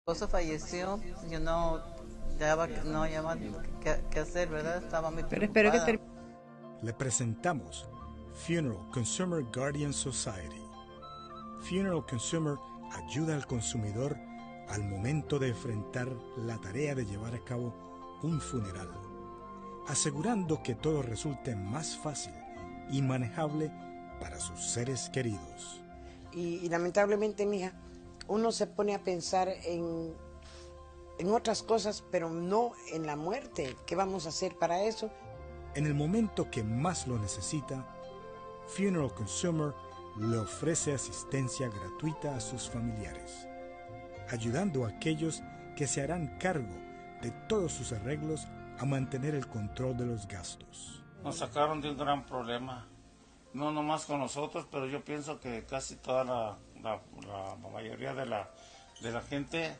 esposo falleció, yo no había qué hacer, ¿verdad? Estaba muy Pero espero que preocupada. Le presentamos Funeral Consumer Guardian Society. Funeral Consumer ayuda al consumidor al momento de enfrentar la tarea de llevar a cabo un funeral, asegurando que todo resulte más fácil y manejable para sus seres queridos. y lamentablemente, mija, uno se pone a pensar en otras cosas, pero no en la muerte. ¿Qué vamos a hacer para eso? En el momento que más lo necesita, Funeral Consumer le ofrece asistencia gratuita a sus familiares, ayudando a aquellos que se harán cargo de todos sus arreglos a mantener el control de los gastos. Nos sacaron de un gran problema, no nomás con nosotros, pero yo pienso que casi toda la mayoría de la gente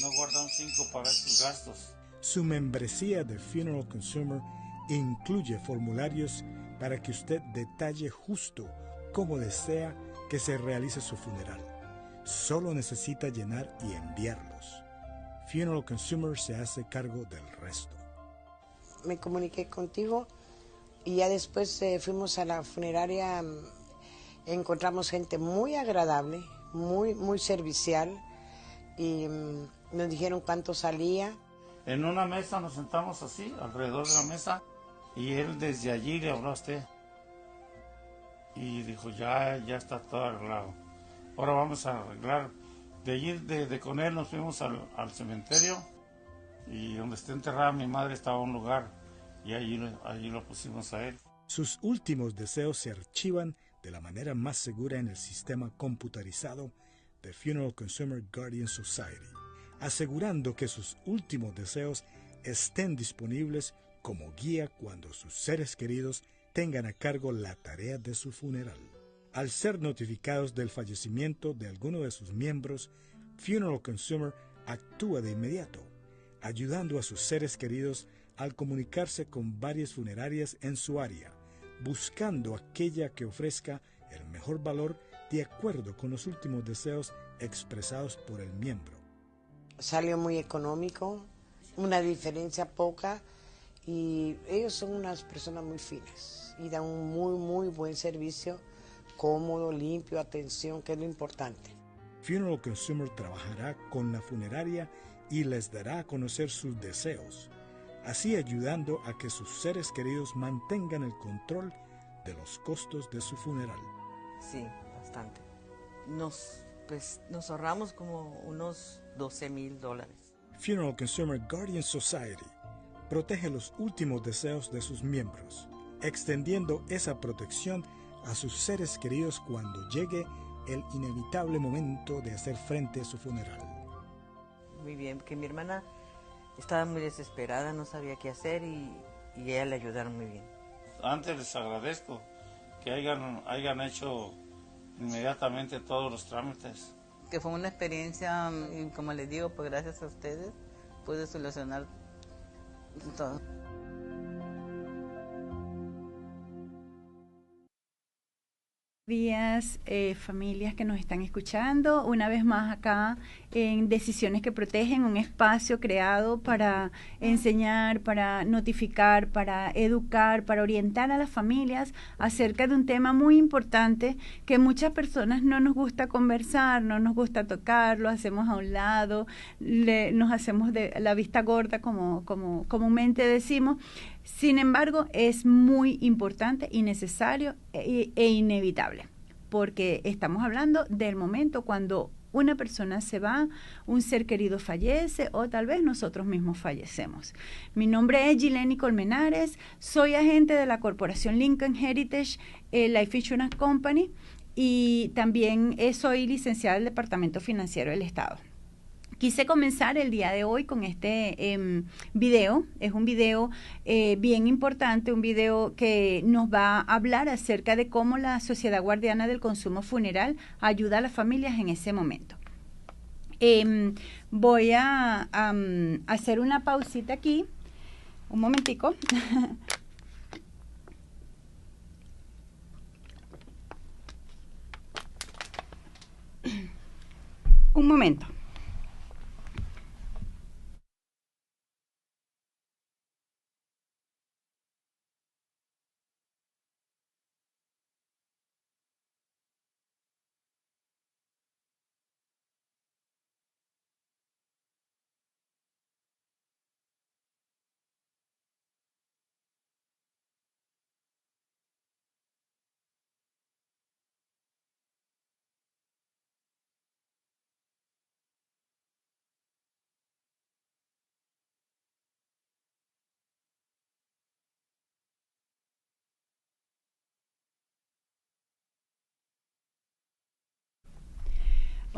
no guarda un 5 para sus gastos. Su membresía de Funeral Consumer incluye formularios para que usted detalle justo cómo desea que se realice su funeral. Solo necesita llenar y enviarlos. Funeral Consumer se hace cargo del resto. Me comuniqué contigo y ya después fuimos a la funeraria. Encontramos gente muy agradable, muy servicial, y nos dijeron cuánto salía. En una mesa nos sentamos así, alrededor de la mesa, y él desde allí le habló a usted. Y dijo, ya está todo arreglado. Ahora vamos a arreglar. De allí, con él, nos fuimos al cementerio, y donde está enterrada mi madre estaba un lugar, y allí lo pusimos a él. Sus últimos deseos se archivan de la manera más segura en el sistema computarizado de Funeral Consumer Guardian Society, asegurando que sus últimos deseos estén disponibles como guía cuando sus seres queridos tengan a cargo la tarea de su funeral. Al ser notificados del fallecimiento de alguno de sus miembros, Funeral Consumer actúa de inmediato, ayudando a sus seres queridos al comunicarse con varias funerarias en su área, buscando aquella que ofrezca el mejor valor de acuerdo con los últimos deseos expresados por el miembro. Salió muy económico, una diferencia poca, y ellos son unas personas muy finas y dan un muy buen servicio, cómodo, limpio, atención, que es lo importante. Funeral Consumer trabajará con la funeraria y les dará a conocer sus deseos, así ayudando a que sus seres queridos mantengan el control de los costos de su funeral. Sí, bastante. Nos ahorramos como unos $12,000. Funeral Consumer Guardian Society protege los últimos deseos de sus miembros, extendiendo esa protección a sus seres queridos cuando llegue el inevitable momento de hacer frente a su funeral. Muy bien, porque mi hermana estaba muy desesperada, no sabía qué hacer y ella le ayudaron muy bien. Antes les agradezco que hayan hecho inmediatamente todos los trámites. Que fue una experiencia, y como les digo, pues gracias a ustedes pude solucionar todo. Días, familias que nos están escuchando, una vez más acá en Decisiones que Protegen, un espacio creado para enseñar, para notificar, para educar, para orientar a las familias acerca de un tema muy importante que muchas personas no nos gusta conversar, no nos gusta tocar, lo hacemos a un lado, nos hacemos de la vista gorda, como comúnmente decimos. Sin embargo, es muy importante y necesario e inevitable, porque estamos hablando del momento cuando una persona se va, un ser querido fallece o tal vez nosotros mismos fallecemos. Mi nombre es Gileni Colmenares, soy agente de la corporación Lincoln Heritage Life Insurance Company y también soy licenciada del Departamento Financiero del Estado. Quise comenzar el día de hoy con este video. Es un video bien importante, un video que nos va a hablar acerca de cómo la Sociedad Guardiana del Consumo Funeral ayuda a las familias en ese momento. Voy a hacer una pausita aquí, un momentico. Un momento.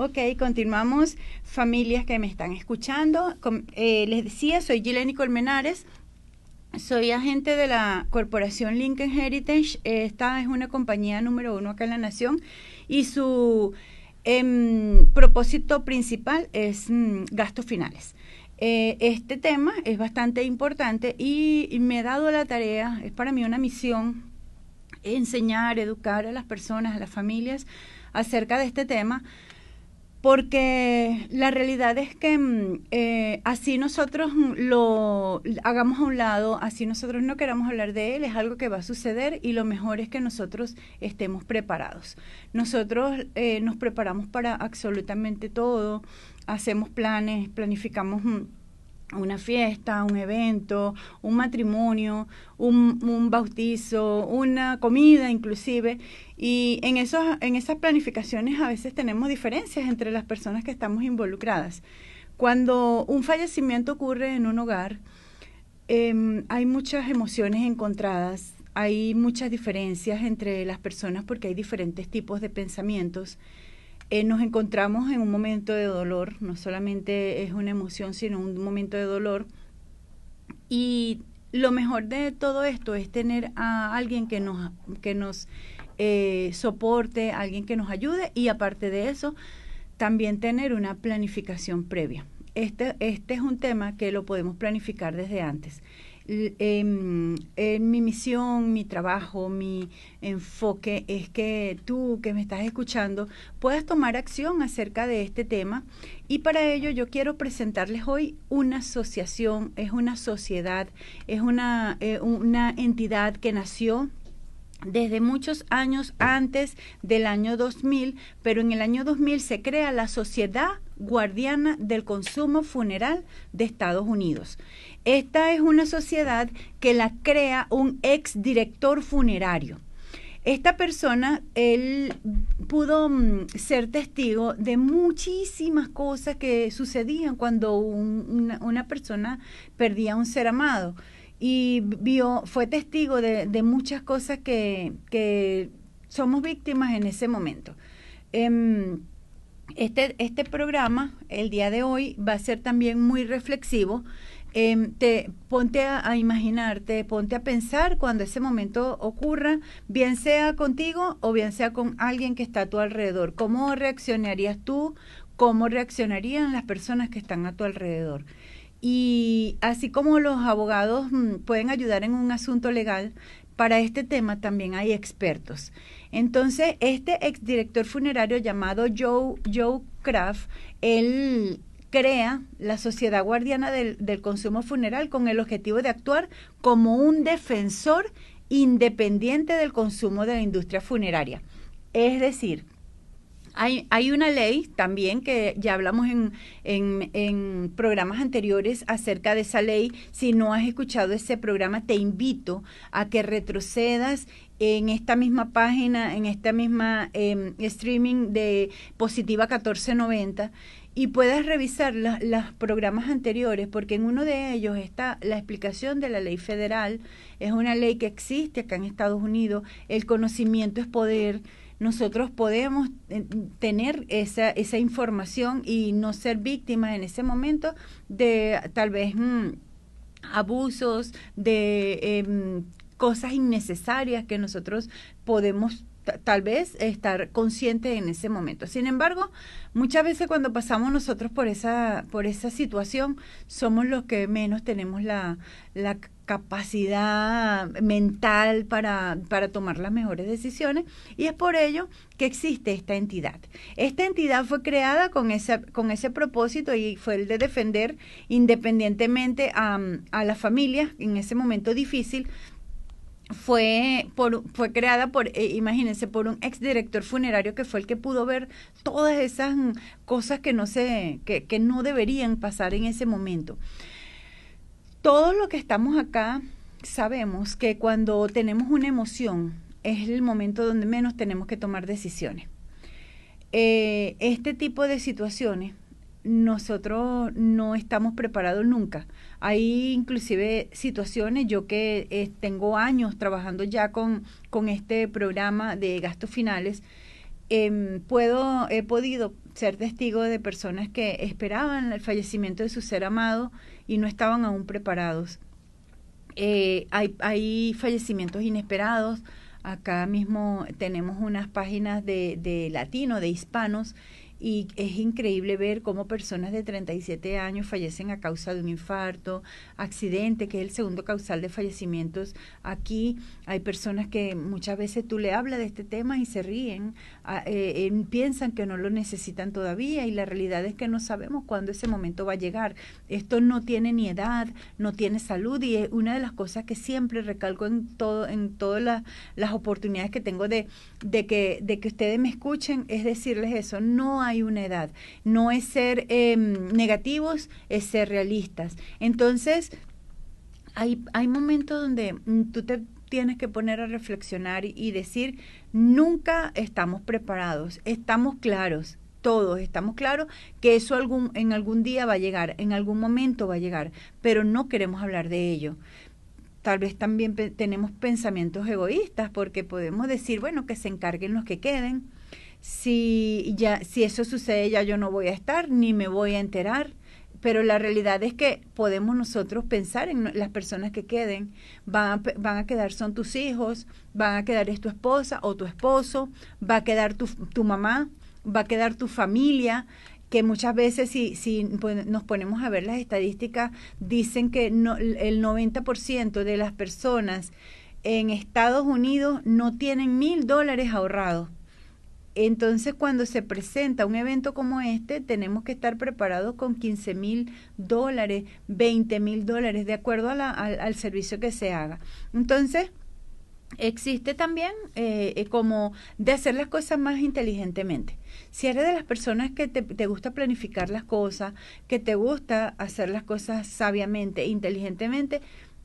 Ok, continuamos. Familias que me están escuchando. Les decía, soy Gileni Colmenares. Soy agente de la corporación Lincoln Heritage. Esta es una compañía número 1 acá en la nación y su propósito principal es gastos finales. Este tema es bastante importante y me he dado la tarea, es para mí una misión, enseñar, educar a las personas, a las familias acerca de este tema, porque la realidad es que así nosotros lo hagamos a un lado, así nosotros no queramos hablar de él, es algo que va a suceder y lo mejor es que nosotros estemos preparados. Nosotros nos preparamos para absolutamente todo, hacemos planes, planificamos una fiesta, un evento, un matrimonio, un bautizo, una comida inclusive, y en esas planificaciones a veces tenemos diferencias entre las personas que estamos involucradas. Cuando un fallecimiento ocurre en un hogar, hay muchas emociones encontradas, hay muchas diferencias entre las personas porque hay diferentes tipos de pensamientos. Nos encontramos en un momento de dolor, no solamente es una emoción, sino un momento de dolor. Y lo mejor de todo esto es tener a alguien que nos soporte, alguien que nos ayude y aparte de eso, también tener una planificación previa. Este es un tema que lo podemos planificar desde antes. En mi misión, mi trabajo, mi enfoque es que tú que me estás escuchando puedas tomar acción acerca de este tema y para ello yo quiero presentarles hoy una asociación, es una sociedad, es una entidad que nació desde muchos años antes del año 2000, pero en el año 2000 se crea la Sociedad Guardiana del Consumo Funeral de Estados Unidos. Esta es una sociedad que la crea un exdirector funerario. Esta persona, él pudo ser testigo de muchísimas cosas que sucedían cuando una persona perdía un ser amado. Y fue testigo de muchas cosas que somos víctimas en ese momento. Este programa, el día de hoy, va a ser también muy reflexivo. Ponte a imaginarte, ponte a pensar cuando ese momento ocurra, bien sea contigo o bien sea con alguien que está a tu alrededor. ¿Cómo reaccionarías tú? ¿Cómo reaccionarían las personas que están a tu alrededor? Y así como los abogados pueden ayudar en un asunto legal, para este tema también hay expertos. Entonces, este exdirector funerario llamado Joe Kraft, él crea la Sociedad Guardiana del Consumo Funeral con el objetivo de actuar como un defensor independiente del consumo de la industria funeraria. Es decir, hay una ley también que ya hablamos en programas anteriores acerca de esa ley. Si no has escuchado ese programa, te invito a que retrocedas en esta misma página, en esta misma streaming de Positiva 1490 y puedas revisar los programas anteriores, porque en uno de ellos está la explicación de la ley federal. Es una ley que existe acá en Estados Unidos. El conocimiento es poder. Nosotros podemos tener esa información y no ser víctimas en ese momento de tal vez abusos, de cosas innecesarias que nosotros podemos tal vez estar conscientes en ese momento. Sin embargo, muchas veces cuando pasamos nosotros por esa situación, somos los que menos tenemos la capacidad mental para tomar las mejores decisiones y es por ello que existe esta entidad. Esta entidad fue creada con ese propósito y fue el de defender independientemente a las familias en ese momento difícil. Fue creada imagínense, por un exdirector funerario que fue el que pudo ver todas esas cosas que no deberían pasar en ese momento. Todos los que estamos acá sabemos que cuando tenemos una emoción es el momento donde menos tenemos que tomar decisiones. Este tipo de situaciones nosotros no estamos preparados nunca. Hay inclusive situaciones, yo que tengo años trabajando ya con este programa de gastos finales, he podido ser testigo de personas que esperaban el fallecimiento de su ser amado y no estaban aún preparados. Hay fallecimientos inesperados. Acá mismo tenemos unas páginas de latino, de hispanos, y es increíble ver cómo personas de 37 años fallecen a causa de un infarto, accidente, que es el segundo causal de fallecimientos. Aquí hay personas que muchas veces tú le hablas de este tema y se ríen, piensan que no lo necesitan todavía, y la realidad es que no sabemos cuándo ese momento va a llegar. Esto no tiene ni edad, no tiene salud, y es una de las cosas que siempre recalco en todas las oportunidades que tengo de que ustedes me escuchen, es decirles eso: no hay una edad, no es ser negativos, es ser realistas. Entonces, hay momentos donde tú te tienes que poner a reflexionar y decir: nunca estamos preparados, estamos claros, todos estamos claros que eso en algún día va a llegar, en algún momento va a llegar, pero no queremos hablar de ello. Tal vez también tenemos pensamientos egoístas, porque podemos decir, bueno, que se encarguen los que queden. Si eso sucede, ya yo no voy a estar, ni me voy a enterar. Pero la realidad es que podemos nosotros pensar en las personas que queden. Van a quedar, son tus hijos, van a quedar, es tu esposa o tu esposo, va a quedar tu mamá, va a quedar tu familia, que muchas veces si nos ponemos a ver las estadísticas, dicen que el 90% de las personas en Estados Unidos no tienen $1,000 ahorrados. Entonces, cuando se presenta un evento como este, tenemos que estar preparados con $15,000, $20,000, de acuerdo al servicio que se haga. Entonces, existe también como de hacer las cosas más inteligentemente. Si eres de las personas que te gusta planificar las cosas, que te gusta hacer las cosas sabiamente, inteligentemente,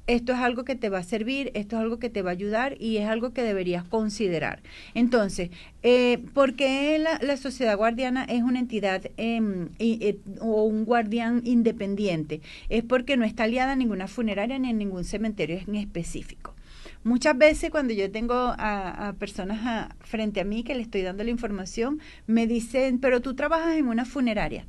esto es algo que te va a servir, esto es algo que te va a ayudar, y es algo que deberías considerar. Entonces, ¿por qué la Sociedad Guardiana es una entidad o un guardián independiente? Es porque no está aliada a ninguna funeraria ni a ningún cementerio en específico. Muchas veces cuando yo tengo a personas frente a mí que le estoy dando la información, me dicen: pero tú trabajas en una funeraria.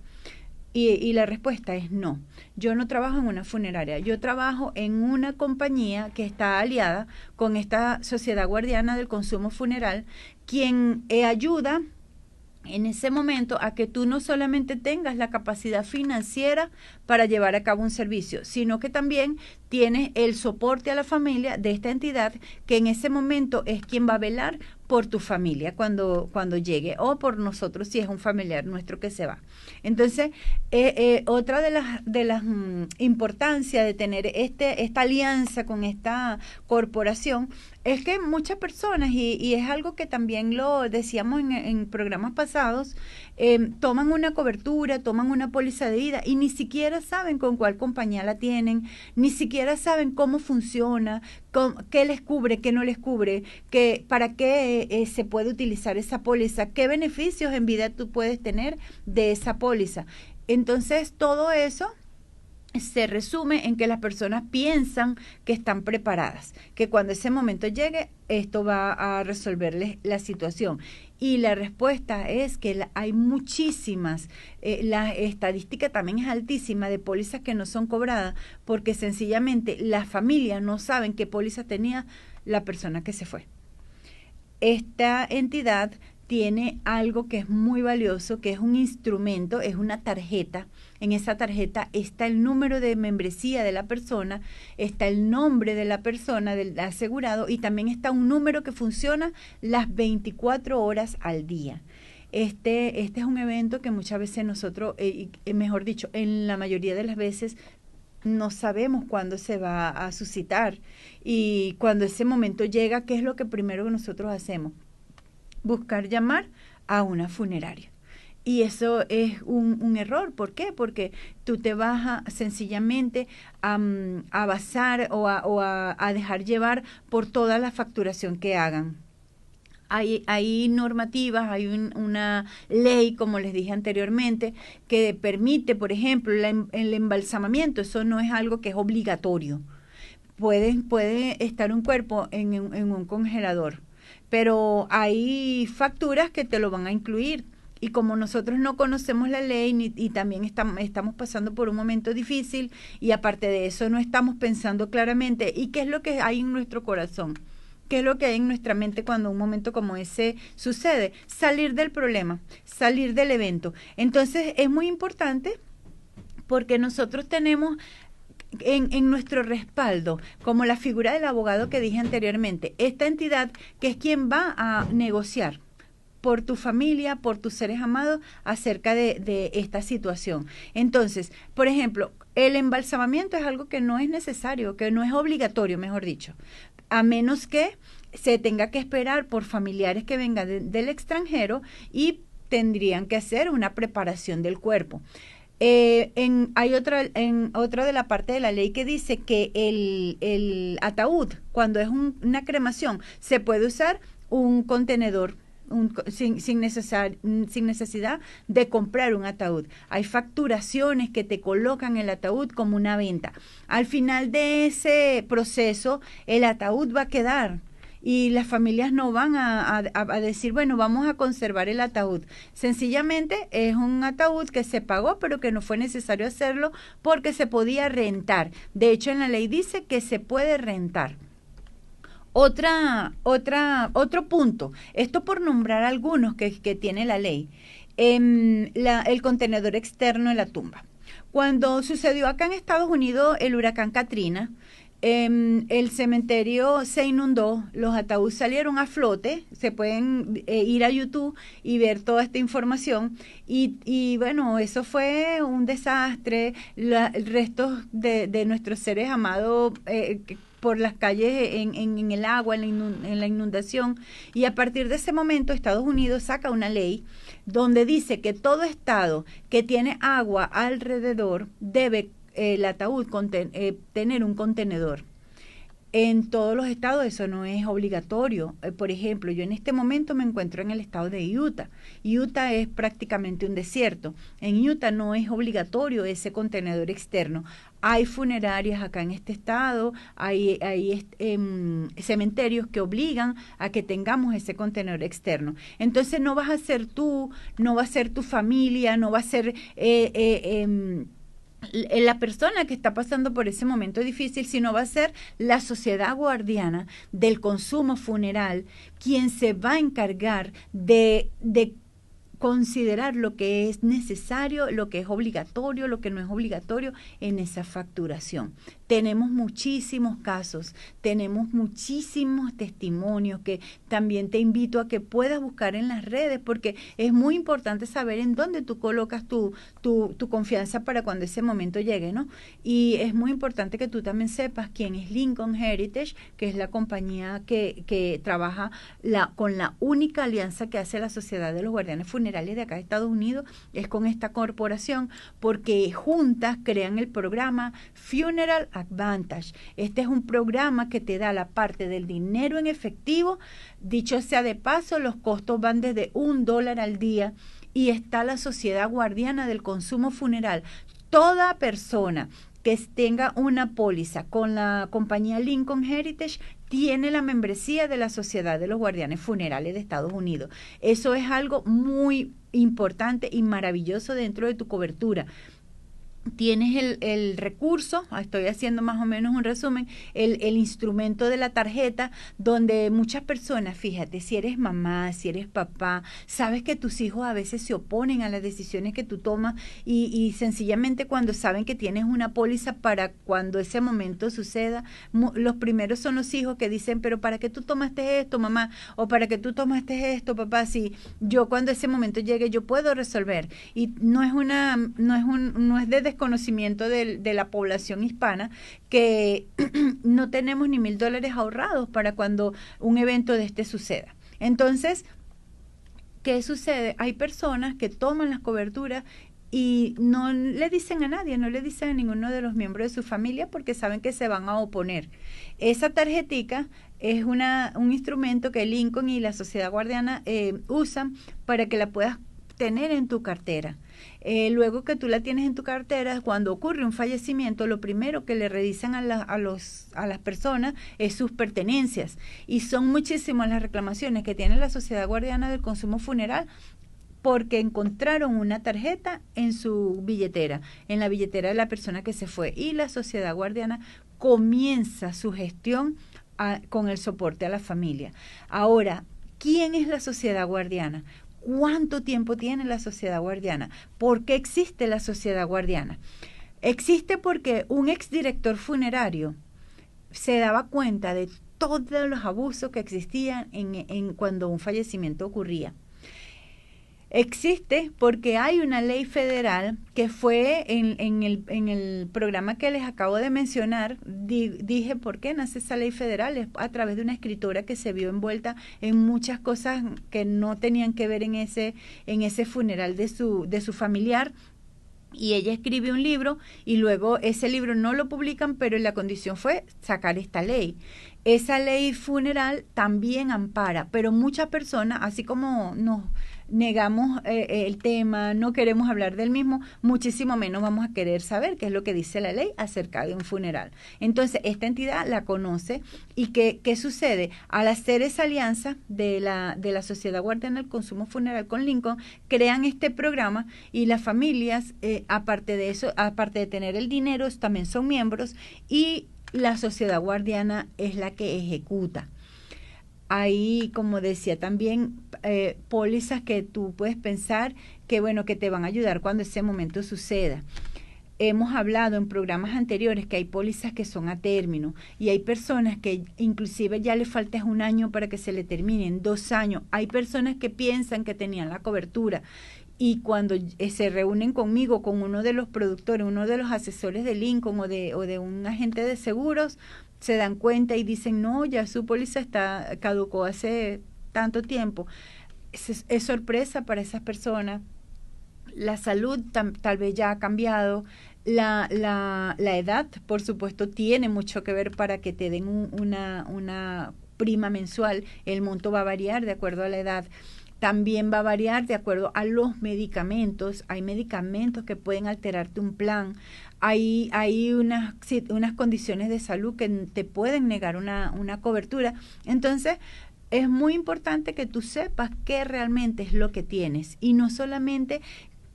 Y la respuesta es no. Yo no trabajo en una funeraria. Yo trabajo en una compañía que está aliada con esta Sociedad Guardiana del Consumo Funeral, quien ayuda en ese momento a que tú no solamente tengas la capacidad financiera para llevar a cabo un servicio, sino que también tienes el soporte a la familia de esta entidad, que en ese momento es quien va a velar por tu familia cuando llegue, o por nosotros si es un familiar nuestro que se va. Entonces, otra de las importancias de tener esta alianza con esta corporación es que muchas personas, y es algo que también lo decíamos en programas pasados, toman una cobertura, toman una póliza de vida y ni siquiera saben con cuál compañía la tienen, ni siquiera saben cómo funciona, qué les cubre, qué no les cubre, para qué se puede utilizar esa póliza, qué beneficios en vida tú puedes tener de esa póliza. Entonces, todo eso se resume en que las personas piensan que están preparadas, que cuando ese momento llegue, esto va a resolverles la situación. Y la respuesta es que hay muchísimas, la estadística también es altísima de pólizas que no son cobradas, porque sencillamente las familias no saben qué póliza tenía la persona que se fue. Esta entidad tiene algo que es muy valioso, que es un instrumento, es una tarjeta. En esa tarjeta está el número de membresía de la persona, está el nombre de la persona, del asegurado, y también está un número que funciona las 24 horas al día. Este es un evento que muchas veces nosotros, mejor dicho, en la mayoría de las veces, no sabemos cuándo se va a suscitar, y cuando ese momento llega, ¿qué es lo que primero que nosotros hacemos? Buscar llamar a una funeraria. Y eso es un error. ¿Por qué? Porque tú te vas sencillamente a basar o a dejar llevar por toda la facturación que hagan. Hay normativas, hay una ley, como les dije anteriormente, que permite, por ejemplo, el embalsamamiento. Eso no es algo que es obligatorio. Puede estar un cuerpo en un congelador, pero hay facturas que te lo van a incluir. y como nosotros no conocemos la ley y también estamos pasando por un momento difícil y aparte de eso no estamos pensando claramente, ¿y qué es lo que hay en nuestro corazón? ¿Qué es lo que hay en nuestra mente cuando un momento como ese sucede? Salir del problema, salir del evento. Entonces es muy importante porque nosotros tenemos en nuestro respaldo, como la figura del abogado que dije anteriormente, esta entidad que es quien va a negociar por tu familia, por tus seres amados, acerca de esta situación. Entonces, por ejemplo, el embalsamamiento es algo que no es necesario, que no es obligatorio, mejor dicho, a menos que se tenga que esperar por familiares que vengan del extranjero y tendrían que hacer una preparación del cuerpo. Hay otra de la parte de la ley que dice que el ataúd, cuando es una cremación, se puede usar un contenedor sin necesidad de comprar un ataúd. Hay facturaciones que te colocan el ataúd como una venta. Al final de ese proceso, el ataúd va a quedar y las familias no van a decir, bueno, vamos a conservar el ataúd. Sencillamente es un ataúd que se pagó, pero que no fue necesario hacerlo porque se podía rentar. De hecho, en la ley dice que se puede rentar. Otro punto, esto por nombrar algunos que tiene la ley, el contenedor externo de la tumba. Cuando sucedió acá en Estados Unidos el huracán Katrina, el cementerio se inundó, los ataúdes salieron a flote, se pueden ir a YouTube y ver toda esta información y bueno, eso fue un desastre, el resto de nuestros seres amados por las calles en el agua, en la inundación, y a partir de ese momento Estados Unidos saca una ley donde dice que todo estado que tiene agua alrededor debe el ataúd tener un contenedor. En todos los estados eso no es obligatorio. Por ejemplo, yo en este momento me encuentro en el estado de Utah. Utah es prácticamente un desierto. En Utah no es obligatorio ese contenedor externo. Hay funerarias acá en este estado, hay cementerios que obligan a que tengamos ese contenedor externo. Entonces no vas a ser tú, no va a ser tu familia, no va a ser la persona que está pasando por ese momento difícil, sino va a ser la sociedad guardiana del consumo funeral quien se va a encargar de considerar lo que es necesario, lo que es obligatorio, lo que no es obligatorio en esa facturación. Tenemos muchísimos casos, tenemos muchísimos testimonios que también te invito a que puedas buscar en las redes porque es muy importante saber en dónde tú colocas tu confianza para cuando ese momento llegue, ¿no? Y es muy importante que tú también sepas quién es Lincoln Heritage, que es la compañía que trabaja con la única alianza que hace la Sociedad de los Guardianes Funerales de acá de Estados Unidos, es con esta corporación, porque juntas crean el programa Funeral Advantage. Este es un programa que te da la parte del dinero en efectivo. Dicho sea de paso, los costos van desde $1 al día y está la Sociedad Guardiana del Consumo Funeral. Toda persona que tenga una póliza con la compañía Lincoln Heritage tiene la membresía de la Sociedad de los Guardianes Funerales de Estados Unidos. Eso es algo muy importante y maravilloso dentro de tu cobertura. Tienes el recurso, estoy haciendo más o menos un resumen, el instrumento de la tarjeta, donde muchas personas, fíjate, si eres mamá, si eres papá, sabes que tus hijos a veces se oponen a las decisiones que tú tomas y sencillamente cuando saben que tienes una póliza para cuando ese momento suceda, los primeros son los hijos que dicen, pero ¿para qué tú tomaste esto, mamá? O ¿para qué tú tomaste esto, papá? Si yo cuando ese momento llegue yo puedo resolver. Y no es de desconocimiento de la población hispana que no tenemos ni $1,000 ahorrados para cuando un evento de este suceda. Entonces, ¿qué sucede? Hay personas que toman las coberturas y no le dicen a nadie, no le dicen a ninguno de los miembros de su familia porque saben que se van a oponer. Esa tarjetica es un instrumento que Lincoln y la Sociedad Guardiana usan para que la puedas tener en tu cartera. Luego que tú la tienes en tu cartera, cuando ocurre un fallecimiento, lo primero que le revisan a las personas es sus pertenencias. Y son muchísimas las reclamaciones que tiene la Sociedad Guardiana del Consumo Funeral porque encontraron una tarjeta en su billetera, en la billetera de la persona que se fue. Y la Sociedad Guardiana comienza su gestión con el soporte a la familia. Ahora, ¿quién es la Sociedad Guardiana? ¿Cuánto tiempo tiene la Sociedad Guardiana? ¿Por qué existe la Sociedad Guardiana? Existe porque un exdirector funerario se daba cuenta de todos los abusos que existían cuando un fallecimiento ocurría. Existe porque hay una ley federal que fue en el programa que les acabo de mencionar. Dije, ¿por qué nace esa ley federal? Es a través de una escritora que se vio envuelta en muchas cosas que no tenían que ver en ese funeral de su familiar. Y ella escribe un libro y luego ese libro no lo publican, pero la condición fue sacar esta ley. Esa ley funeral también ampara, pero muchas personas, así como nos negamos el tema, no queremos hablar del mismo, muchísimo menos vamos a querer saber qué es lo que dice la ley acerca de un funeral. Entonces, esta entidad la conoce y ¿qué sucede? Al hacer esa alianza de la Sociedad Guardiana del Consumo Funeral con Lincoln, crean este programa y las familias, aparte de eso, aparte de tener el dinero, también son miembros y la Sociedad Guardiana es la que ejecuta. Hay, como decía también, pólizas que tú puedes pensar que, bueno, que te van a ayudar cuando ese momento suceda. Hemos hablado en programas anteriores que hay pólizas que son a término y hay personas que inclusive ya le falta 1 año para que se le terminen, 2 años. Hay personas que piensan que tenían la cobertura y cuando se reúnen conmigo, con uno de los productores, uno de los asesores de Lincoln o de un agente de seguros, se dan cuenta y dicen, no, ya su póliza caducó hace tanto tiempo. Es sorpresa para esas personas. La salud tal vez ya ha cambiado. La edad, por supuesto, tiene mucho que ver para que te den una prima mensual. El monto va a variar de acuerdo a la edad. También va a variar de acuerdo a los medicamentos. Hay medicamentos que pueden alterarte un plan. Hay unas condiciones de salud que te pueden negar una cobertura. Entonces, es muy importante que tú sepas qué realmente es lo que tienes. Y no solamente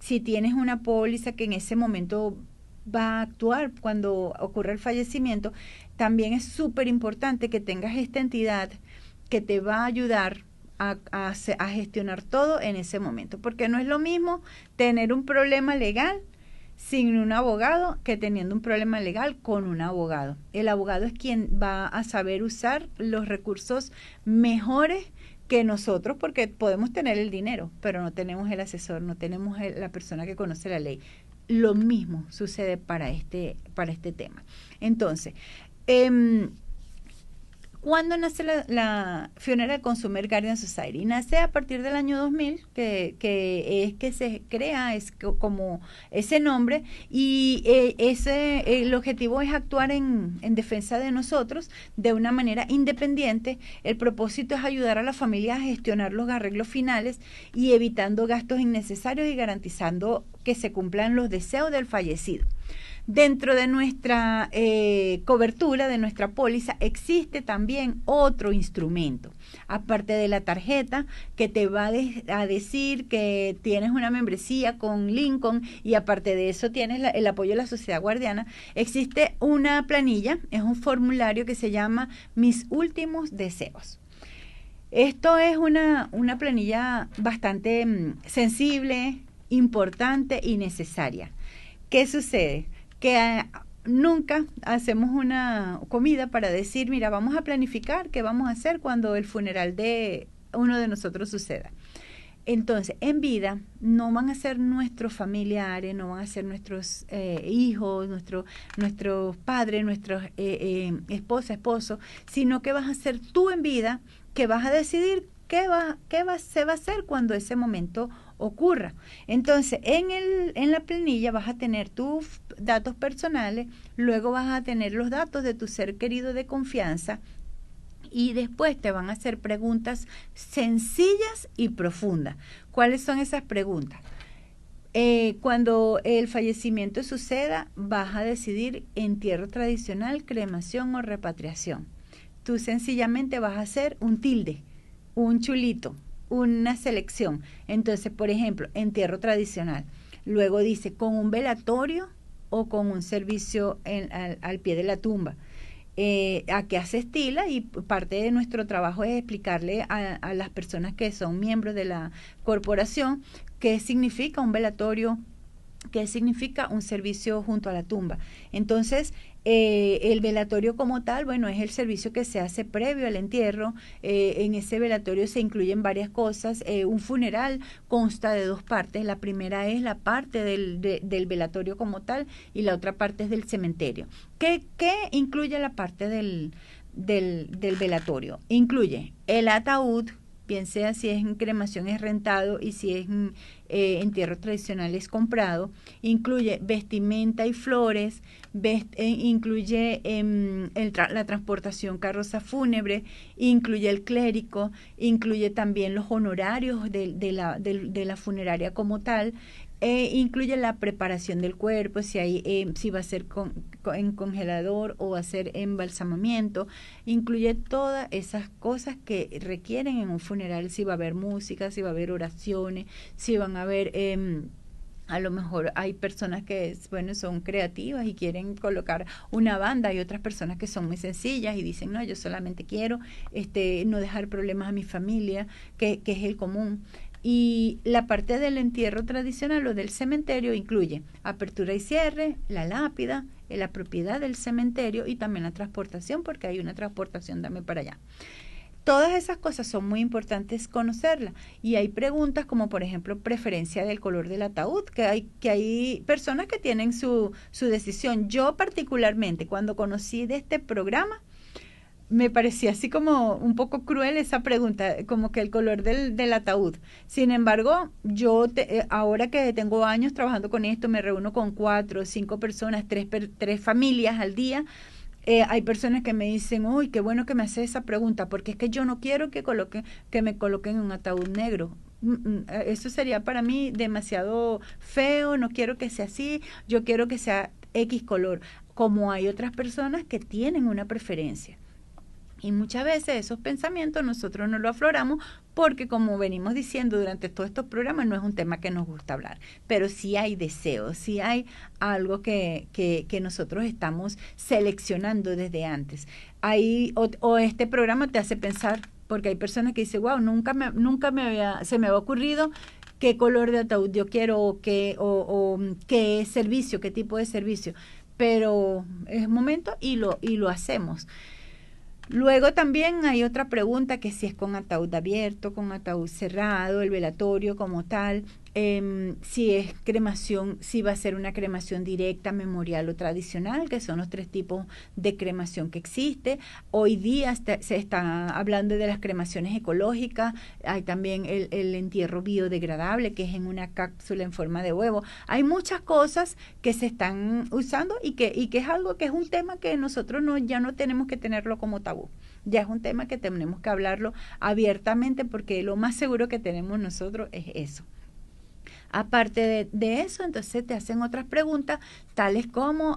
si tienes una póliza que en ese momento va a actuar cuando ocurre el fallecimiento, también es súper importante que tengas esta entidad que te va a ayudar a gestionar todo en ese momento, porque no es lo mismo tener un problema legal sin un abogado que teniendo un problema legal con un abogado. El abogado es quien va a saber usar los recursos mejores que nosotros, porque podemos tener el dinero, pero no tenemos el asesor, no tenemos la persona que conoce la ley. Lo mismo sucede para este tema. Entonces, ¿cuándo nace la Funeral Consumer Guardian Society? Nace a partir del año 2000, que es que se crea, es como ese nombre, y el objetivo es actuar en defensa de nosotros de una manera independiente. El propósito es ayudar a la familia a gestionar los arreglos finales y evitando gastos innecesarios y garantizando que se cumplan los deseos del fallecido. Dentro de nuestra cobertura, de nuestra póliza, existe también otro instrumento, aparte de la tarjeta que te va a decir que tienes una membresía con Lincoln y aparte de eso tienes el apoyo de la Sociedad Guardiana. Existe una planilla, es un formulario que se llama Mis Últimos Deseos. Esto es una planilla bastante sensible, importante y necesaria. ¿Qué sucede? Que nunca hacemos una comida para decir, mira, vamos a planificar qué vamos a hacer cuando el funeral de uno de nosotros suceda. Entonces, en vida no van a ser nuestros familiares, no van a ser nuestros hijos, nuestros padres, nuestros esposos, sino que vas a ser tú en vida, que vas a decidir se va a hacer cuando ese momento ocurra. Entonces, en la planilla vas a tener tus datos personales, luego vas a tener los datos de tu ser querido de confianza y después te van a hacer preguntas sencillas y profundas. ¿Cuáles son esas preguntas? Cuando el fallecimiento suceda, vas a decidir entierro tradicional, cremación o repatriación. Tú sencillamente vas a hacer un tilde, un chulito, una selección. Entonces, por ejemplo, entierro tradicional. Luego dice, con un velatorio o con un servicio al pie de la tumba. A qué se estila, y parte de nuestro trabajo es explicarle a las personas que son miembros de la corporación qué significa un velatorio, qué significa un servicio junto a la tumba. Entonces, el velatorio como tal, bueno, es el servicio que se hace previo al entierro. En ese velatorio se incluyen varias cosas. Un funeral consta de dos partes. La primera es la parte del velatorio como tal, y la otra parte es del cementerio. ¿Qué incluye la parte del velatorio? Incluye el ataúd, bien sea si es en cremación es rentado y si es en entierro tradicional es comprado. Incluye vestimenta y flores, incluye la transportación carroza fúnebre, incluye el clérigo, incluye también los honorarios de la funeraria como tal. Incluye la preparación del cuerpo, si va a ser en congelador o va a ser embalsamamiento. Incluye todas esas cosas que requieren en un funeral, si va a haber música, si va a haber oraciones, si van a haber... a lo mejor hay personas que, bueno, son creativas y quieren colocar una banda. Hay otras personas que son muy sencillas y dicen, no, yo solamente quiero no dejar problemas a mi familia, que es el común. Y la parte del entierro tradicional o del cementerio incluye apertura y cierre, la lápida, la propiedad del cementerio y también la transportación, porque hay una transportación también para allá. Todas esas cosas son muy importantes conocerlas, y hay preguntas como, por ejemplo, preferencia del color del ataúd, que hay personas que tienen su decisión. Yo particularmente, cuando conocí de este programa, me parecía así como un poco cruel esa pregunta, como que el color del ataúd. Sin embargo, yo ahora que tengo años trabajando con esto, me reúno con 4 o 5 personas, 3 familias al día. Hay personas que me dicen, uy, qué bueno que me hace esa pregunta, porque es que yo no quiero que me coloquen en un ataúd negro. Eso sería para mí demasiado feo, no quiero que sea así, yo quiero que sea X color. Como hay otras personas que tienen una preferencia. Y muchas veces esos pensamientos nosotros no lo afloramos porque, como venimos diciendo durante todos estos programas, no es un tema que nos gusta hablar. Pero sí hay deseos, sí hay algo que nosotros estamos seleccionando desde antes. O este programa te hace pensar, porque hay personas que dicen, wow, nunca se me había ocurrido qué color de ataúd yo quiero o qué servicio, qué tipo de servicio. Pero es momento y lo hacemos. Luego también hay otra pregunta, que si es con ataúd abierto, con ataúd cerrado, el velatorio como tal, si es cremación, si va a ser una cremación directa, memorial o tradicional, que son los 3 tipos de cremación que existe. Hoy día se está hablando de las cremaciones ecológicas. Hay también el entierro biodegradable, que es en una cápsula en forma de huevo. Hay muchas cosas que se están usando y que es algo que es un tema que nosotros ya no tenemos que tenerlo como tabú. Ya es un tema que tenemos que hablarlo abiertamente, porque lo más seguro que tenemos nosotros es eso. Aparte de eso, entonces te hacen otras preguntas, tales como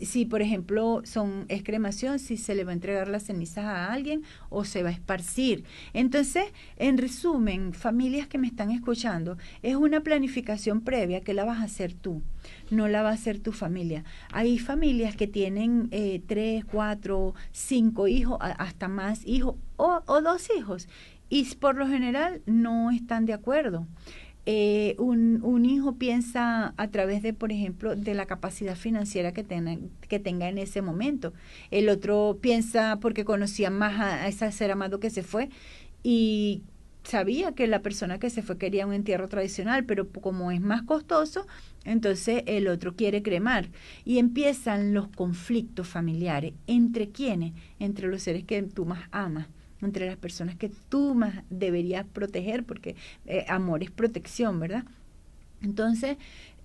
si, por ejemplo, es cremación, si se le va a entregar las cenizas a alguien o se va a esparcir. Entonces, en resumen, familias que me están escuchando, es una planificación previa que la vas a hacer tú, no la va a hacer tu familia. Hay familias que tienen 3, 4, 5 hijos, hasta más hijos, o 2 hijos, y por lo general no están de acuerdo. Un hijo piensa a través de, por ejemplo, de la capacidad financiera que tenga en ese momento. El otro piensa porque conocía más a ese ser amado que se fue y sabía que la persona que se fue quería un entierro tradicional, pero como es más costoso, entonces el otro quiere cremar. Y empiezan los conflictos familiares. ¿Entre quiénes? Entre los seres que tú más amas, entre las personas que tú más deberías proteger, porque amor es protección, ¿verdad? Entonces,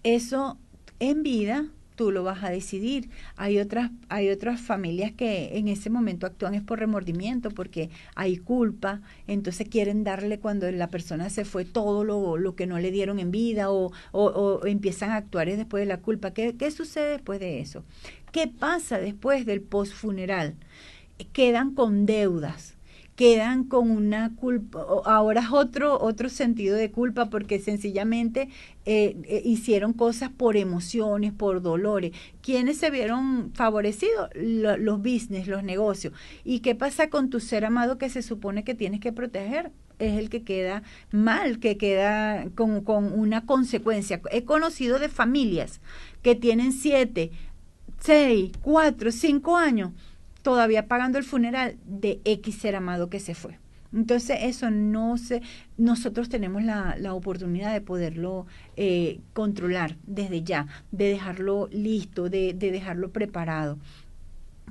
eso en vida tú lo vas a decidir. Hay otras familias que en ese momento actúan es por remordimiento, porque hay culpa, entonces quieren darle, cuando la persona se fue, todo lo que no le dieron en vida, o empiezan a actuar después de la culpa. ¿Qué sucede después de eso? ¿Qué pasa después del postfuneral? Quedan con deudas. quedan con una culpa, ahora es otro sentido de culpa, porque sencillamente hicieron cosas por emociones, por dolores. ¿Quiénes se vieron favorecidos? Los business, los negocios. ¿Y qué pasa con tu ser amado que se supone que tienes que proteger? Es el que queda mal, que queda con una consecuencia. He conocido de familias que tienen 7, 6, 4, 5 años todavía pagando el funeral de X ser amado que se fue. Entonces eso nosotros tenemos la oportunidad de poderlo controlar desde ya, de dejarlo listo, de dejarlo preparado.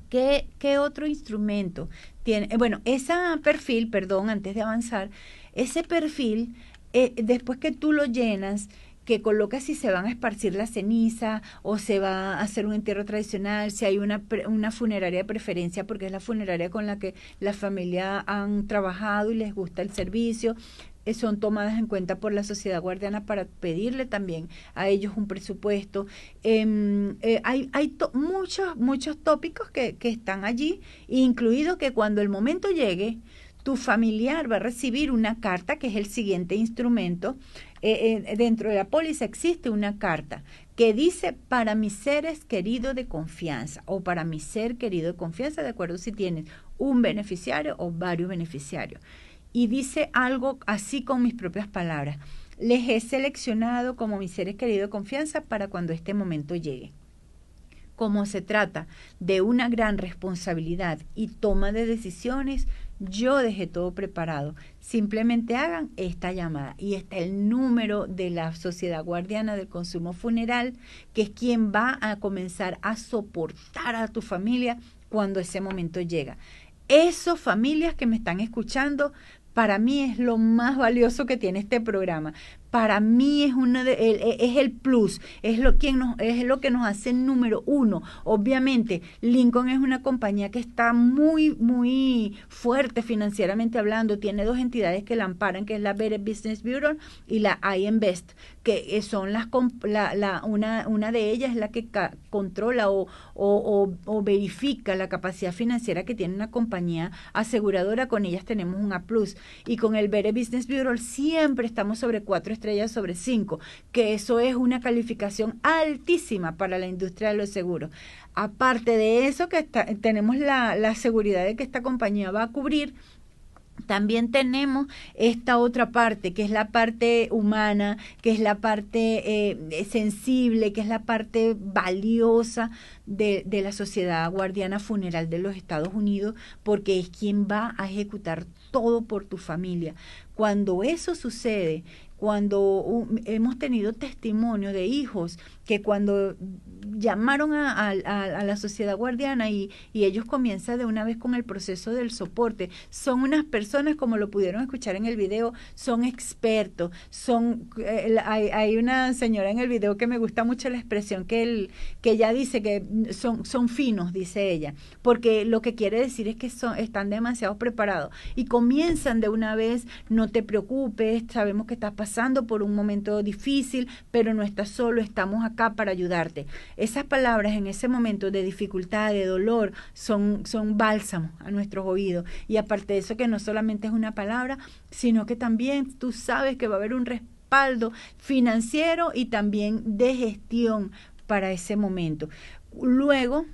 ¿Qué otro instrumento tiene? Bueno, ese perfil, perdón, antes de avanzar, ese perfil, después que tú lo llenas, que colocas si se van a esparcir la ceniza o se va a hacer un entierro tradicional, si hay una funeraria de preferencia, porque es la funeraria con la que la familia han trabajado y les gusta el servicio, son tomadas en cuenta por la Sociedad Guardiana para pedirle también a ellos un presupuesto. Hay muchos tópicos que están allí, incluido que cuando el momento llegue, tu familiar va a recibir una carta, que es el siguiente instrumento. Dentro de la póliza existe una carta que dice: para mis seres queridos de confianza, o para mi ser querido de confianza, de acuerdo si tienes un beneficiario o varios beneficiarios. Y dice algo así con mis propias palabras: les he seleccionado como mis seres queridos de confianza para cuando este momento llegue. Como se trata de una gran responsabilidad y toma de decisiones, yo dejé todo preparado. Simplemente hagan esta llamada. Y está el número de la Sociedad Guardiana del Consumo Funeral, que es quien va a comenzar a soportar a tu familia cuando ese momento llega. Esos familias que me están escuchando, para mí es lo más valioso que tiene este programa. Para mí es el plus, es lo que nos hace número uno. Obviamente, Lincoln es una compañía que está muy, muy fuerte financieramente hablando. Tiene 2 entidades que la amparan, que es la Better Business Bureau y la iInvest, que son una de ellas es la que controla o verifica la capacidad financiera que tiene una compañía aseguradora. Con ellas tenemos un A+. Y con el Better Business Bureau siempre estamos sobre 4 estrellas sobre 5, que eso es una calificación altísima para la industria de los seguros. Aparte de eso, que tenemos la seguridad de que esta compañía va a cubrir, también tenemos esta otra parte, que es la parte humana, que es la parte sensible, que es la parte valiosa de la Sociedad Guardiana Funeral de los Estados Unidos, porque es quien va a ejecutar todo por tu familia. Cuando eso sucede, cuando hemos tenido testimonio de hijos que cuando llamaron a la Sociedad Guardiana y ellos comienzan de una vez con el proceso del soporte, son unas personas, como lo pudieron escuchar en el video, son expertos, hay una señora en el video que me gusta mucho la expresión que ella dice que son finos, dice ella, porque lo que quiere decir es que están demasiado preparados y comienzan de una vez: no te preocupes, sabemos que estás pasando por un momento difícil, pero no estás solo, estamos acá para ayudarte. Esas palabras en ese momento de dificultad, de dolor, son bálsamo a nuestros oídos. Y aparte de eso, que no solamente es una palabra, sino que también tú sabes que va a haber un respaldo financiero y también de gestión para ese momento. Luego,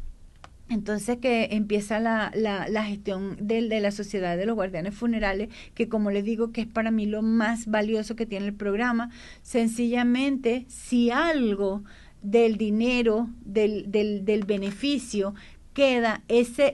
entonces, que empieza la gestión de la Sociedad de los Guardianes Funerales, que como les digo, que es para mí lo más valioso que tiene el programa. Sencillamente, si algo del dinero, del beneficio, queda ese